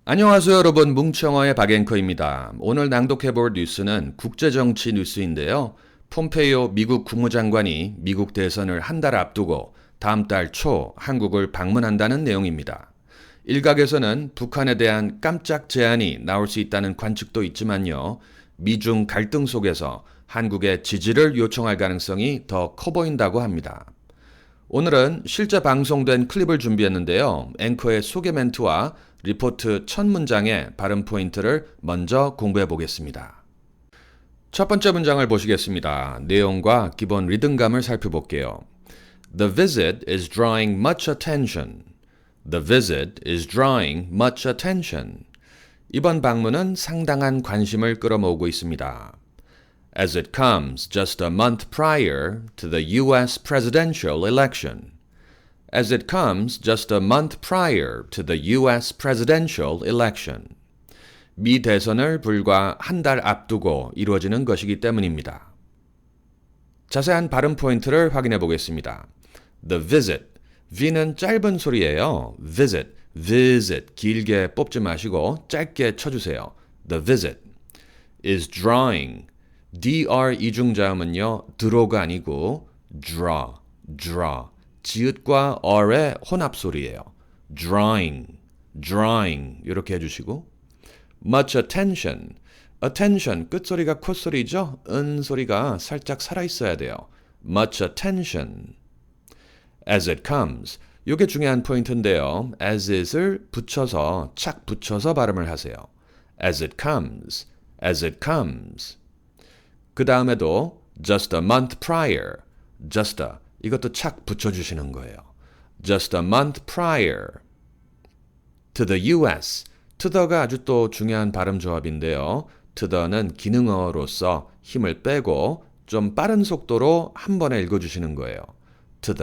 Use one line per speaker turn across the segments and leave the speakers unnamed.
안녕하세요 여러분, 뭉청어의 박앵커입니다. 오늘 낭독해볼 뉴스는 국제정치 뉴스인데요. 폼페이오 미국 국무장관이 미국 대선을 한 달 앞두고 다음 달 초 한국을 방문한다는 내용입니다. 일각에서는 북한에 대한 깜짝 제안이 나올 수 있다는 관측도 있지만요. 미중 갈등 속에서 한국의 지지를 요청할 가능성이 더 커 보인다고 합니다. 오늘은 실제 방송된 클립을 준비했는데요. 앵커의 소개 멘트와 리포트 첫 문장의 발음 포인트를 먼저 공부해 보겠습니다. 첫 번째 문장을 보시겠습니다. 내용과 기본 리듬감을 살펴볼게요. The visit is drawing much attention. The visit is drawing much attention. 이번 방문은 상당한 관심을 끌어모으고 있습니다. As it comes just a month prior to the U.S. presidential election. As it comes just a month prior to the U.S. presidential election. 미 대선을 불과 한 달 앞두고 이루어지는 것이기 때문입니다. 자세한 발음 포인트를 확인해 보겠습니다. The visit. V는 짧은 소리예요. Visit, visit. 길게 뽑지 마시고 짧게 쳐주세요. The visit is drawing. dr 이중자음은요, 드로가 아니고 draw, draw. 지읒과 r의 혼합 소리예요. drawing, drawing 이렇게 해주시고 much attention, attention 끝소리가 콧소리죠? 은 소리가 살짝 살아있어야 돼요. much attention. as it comes, 이게 중요한 포인트인데요. as it을 붙여서 착 붙여서 발음을 하세요. as it comes, as it comes. 그 다음에도 just a month prior, just a, 이것도 착 붙여주시는 거예요. just a month prior to the US. to the가 아주 또 중요한 발음 조합인데요. to the는 기능어로서 힘을 빼고 좀 빠른 속도로 한 번에 읽어주시는 거예요. to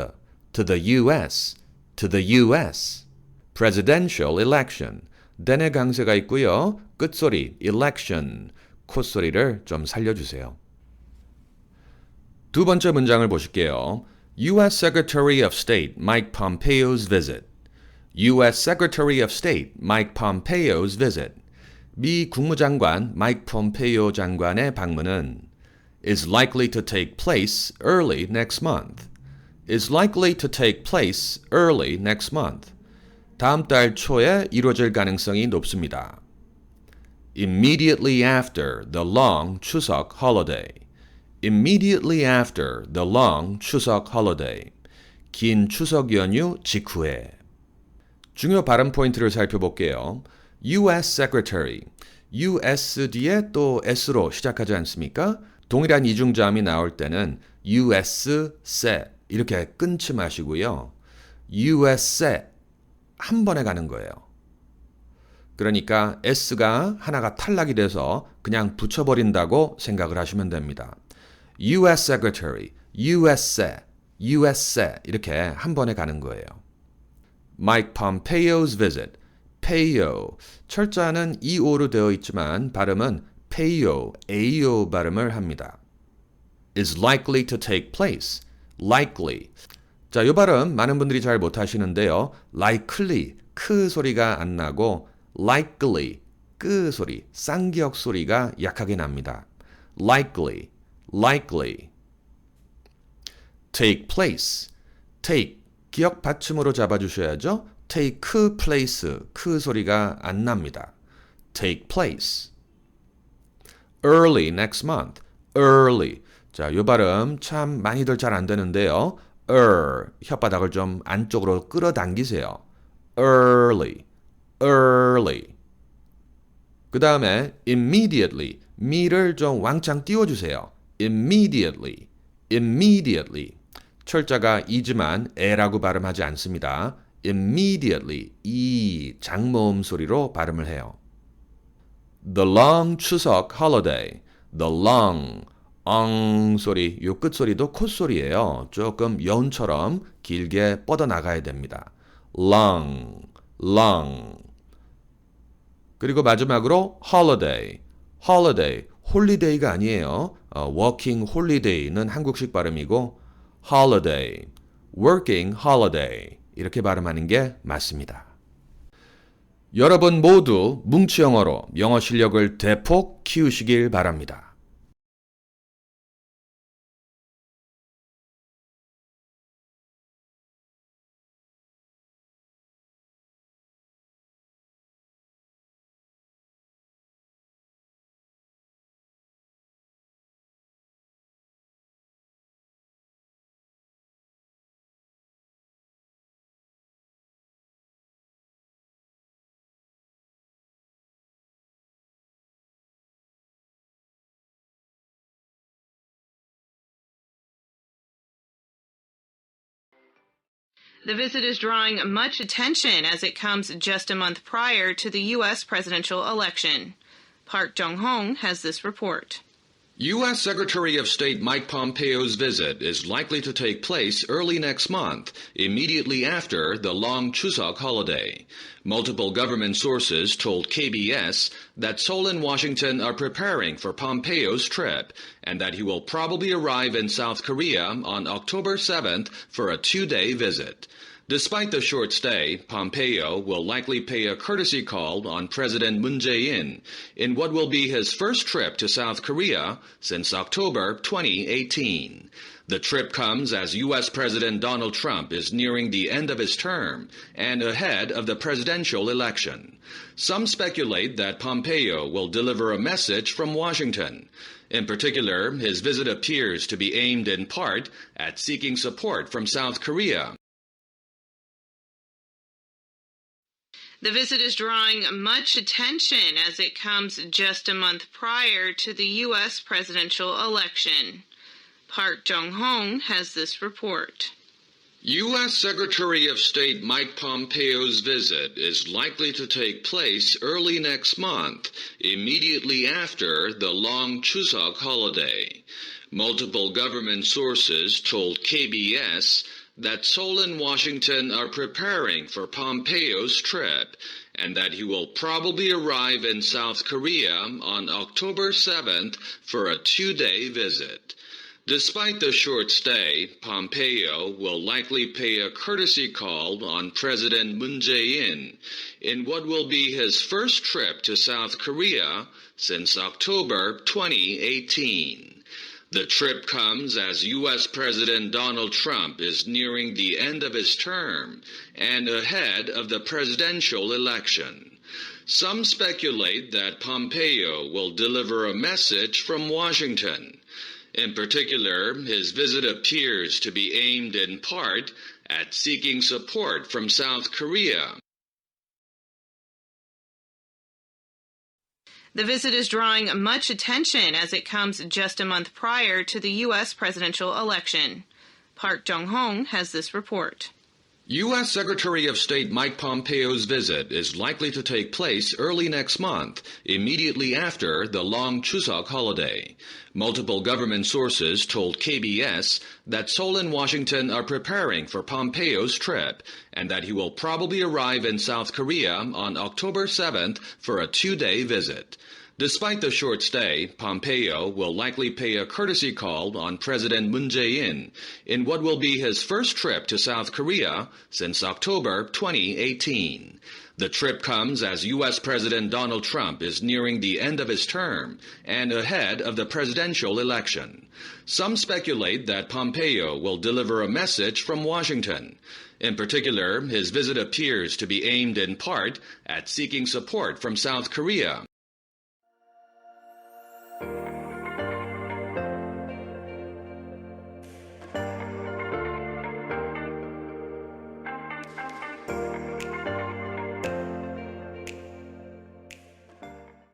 the US, to the US. presidential election. then의 강세가 있고요. 끝소리 election, 콧소리를 좀 살려주세요. 두 번째 문장을 보실게요. U.S. Secretary of State Mike Pompeo's visit. U.S. Secretary of State Mike Pompeo's visit. 미 국무장관 마이크 폼페이오 장관의 방문은 is likely to take place early next month. is likely to take place early next month. 다음 달 초에 이루어질 가능성이 높습니다. Immediately after the long 추석 holiday. Immediately after the long 추석 holiday. 긴 추석 연휴 직후에. 중요 발음 포인트를 살펴볼게요. U.S. Secretary. U.S. 뒤에 또 S로 시작하지 않습니까? 동일한 이중자음이 나올 때는 U.S. se 이렇게 끊지 마시고요. U.S. se 한 번에 가는 거예요. 그러니까 S가 하나가 탈락이 돼서 그냥 붙여버린다고 생각을 하시면 됩니다. U.S. Secretary, U.S. USA 이렇게 한 번에 가는 거예요. Mike Pompeo's visit, Peo, 철자는 EO로 되어 있지만 발음은 Peo, AO 발음을 합니다. is likely to take place, likely. 자, 이 발음 많은 분들이 잘 못하시는데요. likely, 크 소리가 안 나고 likely, 끄 소리, 쌍기역 소리가 약하게 납니다. likely, likely. take place. take, 기억 받침으로 잡아주셔야죠. take place, 크 소리가 안 납니다. take place. early next month. early. 자, 이 발음 참 많이들 잘 안 되는데요. 혓바닥을 좀 안쪽으로 끌어당기세요. early, early. 그 다음에 immediately, me를 좀 왕창 띄워주세요. immediately, immediately. 철자가 이지만 에라고 발음하지 않습니다. immediately, 이 장모음 소리로 발음을 해요. The long 추석 holiday, the long, 소리, 요 끝소리도 콧소리예요. 조금 여운처럼 길게 뻗어나가야 됩니다. long, long. 그리고 마지막으로 holiday, holiday, 홀리데이가 아니에요. working holiday는 한국식 발음이고 holiday, working holiday 이렇게 발음하는 게 맞습니다. 여러분 모두 뭉치 영어로 영어 실력을 대폭 키우시길 바랍니다.
The visit is drawing much attention as it comes just a month prior to the U.S. presidential election. Park Jong-hong has this report.
U.S. Secretary of State Mike Pompeo's visit is likely to take place early next month, immediately after the long Chuseok holiday. Multiple government sources told KBS that Seoul and Washington are preparing for Pompeo's trip, and that he will probably arrive in South Korea on October 7th for a two-day visit. Despite the short stay, Pompeo will likely pay a courtesy call on President Moon Jae-in in what will be his first trip to South Korea since October 2018. The trip comes as U.S. President Donald Trump is nearing the end of his term and ahead of the presidential election. Some speculate that Pompeo will deliver a message from Washington. In particular, his visit appears to be aimed in part at seeking support from South Korea.
The visit is drawing much attention as it comes just a month prior to the U.S. presidential election. Park Jong-hong has this report.
U.S. Secretary of State Mike Pompeo's visit is likely to take place early next month, immediately after the long Chuseok holiday. Multiple government sources told KBS that Seoul and Washington are preparing for Pompeo's trip, and that he will probably arrive in South Korea on October 7th for a two-day visit. Despite the short stay, Pompeo will likely pay a courtesy call on President Moon Jae-in in what will be his first trip to South Korea since October 2018. The trip comes as U.S. President Donald Trump is nearing the end of his term and ahead of the presidential election. Some speculate that Pompeo will deliver a message from Washington. In particular, his visit appears to be aimed in part at seeking support from South Korea.
The visit is drawing much attention as it comes just a month prior to the U.S. presidential election. Park Jong-hong has this report.
U.S. Secretary of State Mike Pompeo's visit is likely to take place early next month, immediately after the long Chuseok holiday. Multiple government sources told KBS that Seoul and Washington are preparing for Pompeo's trip, and that he will probably arrive in South Korea on October 7th for a two-day visit. Despite the short stay, Pompeo will likely pay a courtesy call on President Moon Jae-in in what will be his first trip to South Korea since October 2018. The trip comes as U.S. President Donald Trump is nearing the end of his term and ahead of the presidential election. Some speculate that Pompeo will deliver a message from Washington. In particular, his visit appears to be aimed in part at seeking support from South Korea.